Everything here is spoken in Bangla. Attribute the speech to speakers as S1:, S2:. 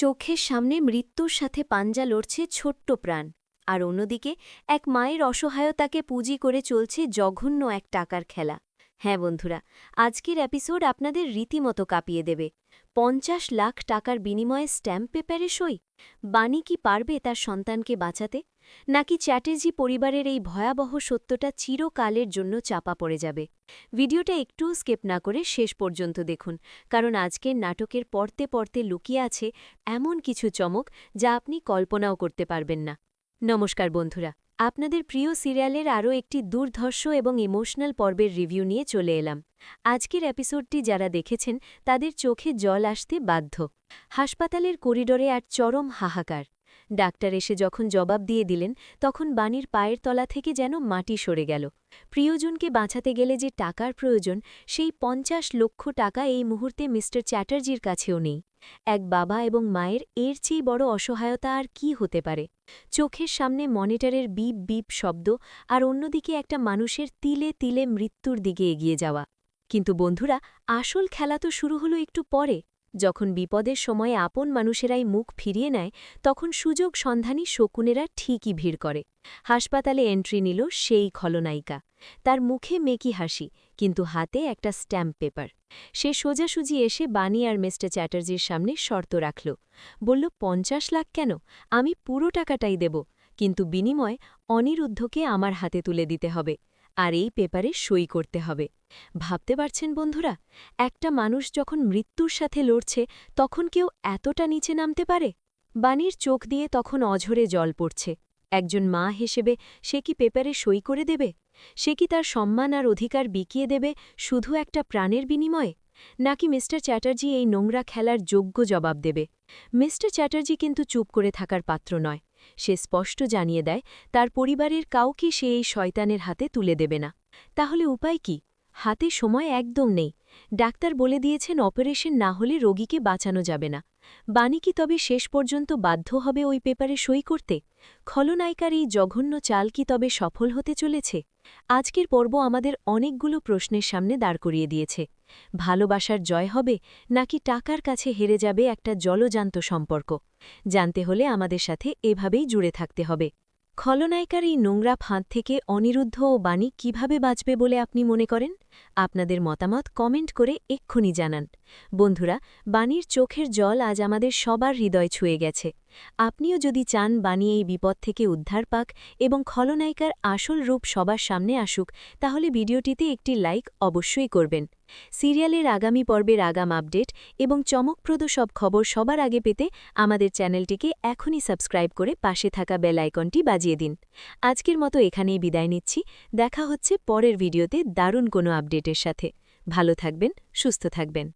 S1: চোখের সামনে মৃত্যুর সাথে পাঞ্জা লড়ছে ছোট্ট প্রাণ, আর অন্যদিকে এক মায়ের অসহায়তাকে পুঁজি করে চলছে জঘন্য এক টাকার খেলা। হ্যাঁ বন্ধুরা, আজকের এপিসোড আপনাদের রীতিমতো কাঁপিয়ে দেবে। ৫০ লাখ টাকার বিনিময়ে স্ট্যাম্প পেপারে সই। বাণী কি পারবে তার সন্তানকে বাঁচাতে, নাকি চ্যাটার্জি পরিবারের এই ভয়াবহ সত্যটা চিরকালের জন্য চাপা পড়ে যাবে? ভিডিওটা একটুও স্কিপ না করে শেষ পর্যন্ত দেখুন, কারণ আজকের নাটকের পড়তে পড়তে লুকিয়ে আছে এমন কিছু চমক যা আপনি কল্পনাও করতে পারবেন না। নমস্কার বন্ধুরা, আপনাদের প্রিয় সিরিয়ালের আরও একটি দুর্ধর্ষ এবং ইমোশনাল পর্বের রিভিউ নিয়ে চলে এলাম। আজকের এপিসোডটি যারা দেখেছেন তাদের চোখে জল আসতে বাধ্য। হাসপাতালের করিডোরে আর চরম হাহাকার। ডাক্তার এসে যখন জবাব দিয়ে দিলেন, তখন বাণীর পায়ের তলা থেকে যেন মাটি সরে গেল। প্রিয়জনকে বাঁচাতে গেলে যে টাকার প্রয়োজন, সেই ৫০ লক্ষ টাকা এই মুহূর্তে মিস্টার চ্যাটার্জির কাছেও নেই। এক বাবা এবং মায়ের এর চেয়ে বড় অসহায়তা আর কি হতে পারে? চোখের সামনে মনিটরের বিপ বিপ শব্দ, আর অন্যদিকে একটা মানুষের তিলে তিলে মৃত্যুর দিকে এগিয়ে যাওয়া। কিন্তু বন্ধুরা, আসল খেলা তো শুরু হলো একটু পরে। যখন বিপদের সময় আপন মানুষেরাই মুখ ফিরিয়ে নেয়, তখন সুযোগ সন্ধানী শকুনেরা ঠিকই ভিড় করে। হাসপাতালে এন্ট্রি নিল সেই খলনায়িকা। তার মুখে মেকি হাসি, কিন্তু হাতে একটা স্ট্যাম্প পেপার। সে সোজাসুজি এসে বাণী আর মিস্টার চ্যাটার্জির সামনে শর্ত রাখল। বলল, ৫০ লাখ কেন, আমি পুরো টাকাটাই দেব, কিন্তু বিনিময় অনিরুদ্ধকে আমার হাতে তুলে দিতে হবে, আর এই পেপারে সই করতে হবে। ভাবতে পারছেন বন্ধুরা, একটা মানুষ যখন মৃত্যুর সাথে লড়ছে, তখন কেউ এতটা নিচে নামতে পারে? বাণীর চোখ দিয়ে তখন অঝরে জল পড়ছে। একজন মা হিসেবে সে কি পেপারে সই করে দেবে? সে কি তার সম্মান আর অধিকার বিকিয়ে দেবে শুধু একটা প্রাণের বিনিময়ে? নাকি মিস্টার চ্যাটার্জি এই নোংরা খেলার যোগ্য জবাব দেবে? মিস্টার চ্যাটার্জি কিন্তু চুপ করে থাকার পাত্র নয়। সে স্পষ্ট জানিয়ে দেয়, তার পরিবারের কাউকে সে এই শয়তানের হাতে তুলে দেবে না। তাহলে উপায় কি? হাতে সময় একদম নেই। ডাক্তার বলে দিয়েছেন অপারেশন না হলে রোগীকে বাঁচানো যাবে না। বাণী কি তবে শেষ পর্যন্ত বাধ্য হবে ওই পেপারে সই করতে? খলনায়িকার এই জঘন্য চাল কি তবে সফল হতে চলেছে? আজকের পর্ব আমাদের অনেকগুলো প্রশ্নের সামনে দাঁড় করিয়ে দিয়েছে। ভালোবাসার জয় হবে, নাকি টাকার কাছে হেরে যাবে একটা জলজান্ত সম্পর্ক? জানতে হলে আমাদের সাথে এভাবেই জুড়ে থাকতে হবে। খলনায়িকার এই নোংরা ফাঁদ থেকে অনিরুদ্ধ ও বাণী কিভাবে বাঁচবে বলে আপনি মনে করেন? আপনাদের মতামত কমেন্ট করে এক্ষুনি জানান। বন্ধুরা, বাণীর চোখের জল আজ আমাদের সবার হৃদয় ছুঁয়ে গেছে। আপনিও যদি চান বাণী এই বিপদ থেকে উদ্ধার পাক এবং খলনায়িকার আসল রূপ সবার সামনে আসুক, তাহলে ভিডিওটিতে একটি লাইক অবশ্যই করবেন। সিরিয়ালের আগামী পর্বের আগাম আপডেট এবং চমকপ্রদ সব খবর সবার আগে পেতে আমাদের চ্যানেলটিকে এখনই সাবস্ক্রাইব করে পাশে থাকা বেল আইকনটি বাজিয়ে দিন। আজকের মতো এখানেই বিদায় নিচ্ছি। দেখা হচ্ছে পরের ভিডিওতে দারুণ কোনো আপডেটের সাথে। ভালো থাকবেন, সুস্থ থাকবেন।